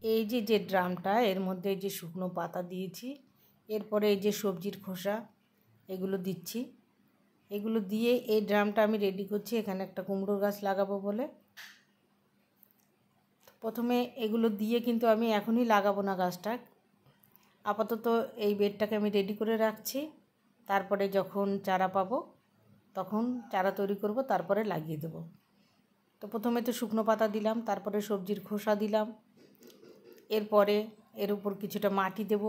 এই যে ড্রামটা, এর মধ্যে যে শুকনো পাতা দিয়েছি, এরপরে এই যে সবজির খোসা এগুলো দিচ্ছি। এগুলো দিয়ে এই ড্রামটা আমি রেডি করছি এখানে একটা কুমড়ো গাছ লাগাবো বলে। প্রথমে এগুলো দিয়ে কিন্তু আমি এখনই লাগাবো না গাছটা, আপাতত এই বেডটাকে আমি রেডি করে রাখছি। তারপরে যখন চারা পাবো তখন চারা তৈরি করব, তারপরে লাগিয়ে দেব। তো প্রথমে তো শুকনো পাতা দিলাম, তারপরে সবজির খোসা দিলাম, এরপরে এর উপর কিছুটা মাটি দেব।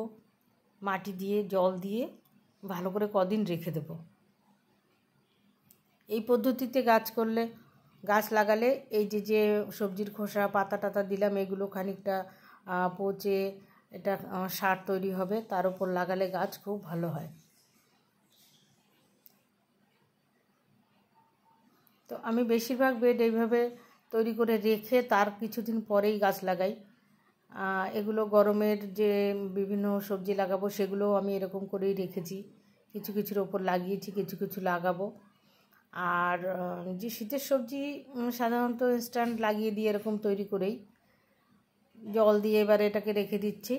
মাটি দিয়ে জল দিয়ে ভালো করে কদিন রেখে দেব। এই পদ্ধতিতে গাছ লাগালে এই যে সবজির খোসা পাতা টাতা দিলাম, এগুলো খানিকটা পচে এটা সার তৈরি হবে, তার উপর লাগালে গাছ খুব ভালো হয়। তো আমি বেশিরভাগ বেড এইভাবে তৈরি করে রেখে তার কিছুদিন পরেই গাছ লাগাই। এগুলো গরমের যে বিভিন্ন সবজি লাগাবো সেগুলোও আমি এরকম করেই রেখেছি, কিছু কিছুর ওপর লাগিয়েছি, কিছু কিছু লাগাবো। আর যে শীতের সবজি সাধারণত স্ট্যান্ড লাগিয়ে দিয়ে এরকম তৈরি করেই জল দিয়ে এবার এটাকে রেখে দিচ্ছি,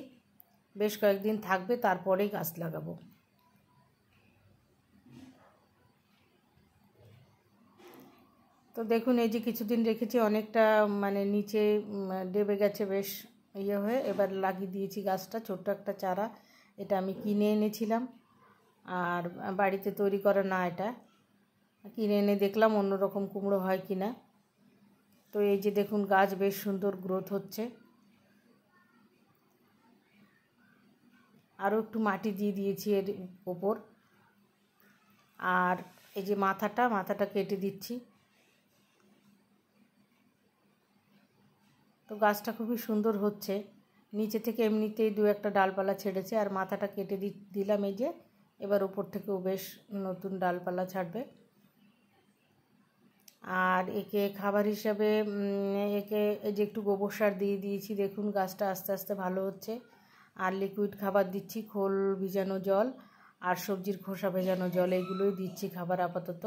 বেশ কয়েকদিন থাকবে, তারপরেই গাছ লাগাবো। তো দেখুন এই যে কিছুদিন রেখেছি, অনেকটা মানে নিচে ডেবে গেছে, বেশ ইয়ে হয়ে এবার লাগিয়ে দিয়েছি গাছটা। ছোট্ট একটা চারা, এটা আমি কিনে এনেছিলাম, আর বাড়িতে তৈরি করা না, এটা কিনে এনে দেখলাম অন্যরকম কুমড়ো হয় কি না। তো এই যে দেখুন গাছ বেশ সুন্দর গ্রোথ হচ্ছে। আরও একটু মাটি দিয়ে দিয়েছি এর ওপর, আর এই যে মাথাটা কেটে দিচ্ছি। তো গাছটা খুবই সুন্দর হচ্ছে, নিচে থেকে এমনিতেই দু একটা ডালপালা ছেড়েছে, আর মাথাটা কেটে দিলাম এই যে, এবার উপর থেকেও বেশ নতুন ডালপালা ছাড়বে। আর একে খাবার হিসাবে একে এই যে একটু গোবর সার দিয়ে দিয়েছি, দেখুন গাছটা আস্তে আস্তে ভালো হচ্ছে। আর লিকুইড খাবার দিচ্ছি, খোল ভিজানো জল আর সবজির খোসা ভেজানো জল, এগুলোই দিচ্ছি খাবার আপাতত।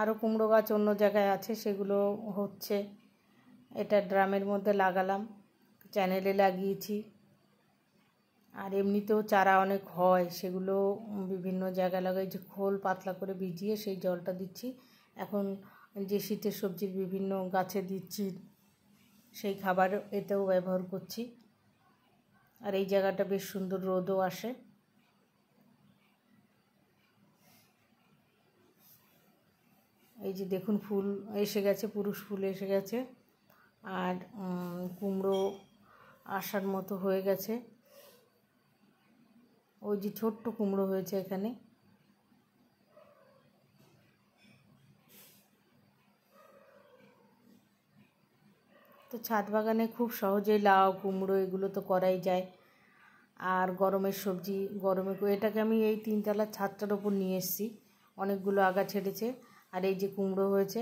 আরও কুমড়ো গাছ অন্য জায়গায় আছে, সেগুলো হচ্ছে। এটা ড্রামের মধ্যে লাগালাম, চ্যানেলে লাগিয়েছি। আর এমনিতেও চারা অনেক হয়, সেগুলো বিভিন্ন জায়গায় লাগাই, যে খোল পাতলা করে ভিজিয়ে সেই জলটা দিচ্ছি। এখন যে শীতের সবজির বিভিন্ন গাছে দিচ্ছি সেই খাবার এতেও ব্যবহার করছি। আর এই জায়গাটা বেশ সুন্দর রোদও আসে। এই যে দেখুন ফুল এসে গেছে, পুরুষ ফুল এসে গেছে, আর কুমড়ো আসার মতো হয়ে গেছে। ওই যে ছোট্ট কুমড়ো হয়েছে এখানে। তো ছাদ বাগানে খুব সহজেই লাউ কুমড়ো এগুলো তো করাই যায়। আর গরমের সবজি এটাকে আমি এই 3 তলার ছাদটার ওপর নিয়ে এসেছি, অনেকগুলো আগা ছেড়েছে। আর এই যে কুমড়ো হয়েছে,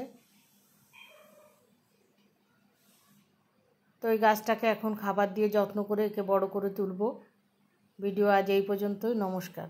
তো এই গাছটাকে এখন খাবার দিয়ে যত্ন করে একে বড় করে তুলব। ভিডিও আজ এই পর্যন্তই, নমস্কার।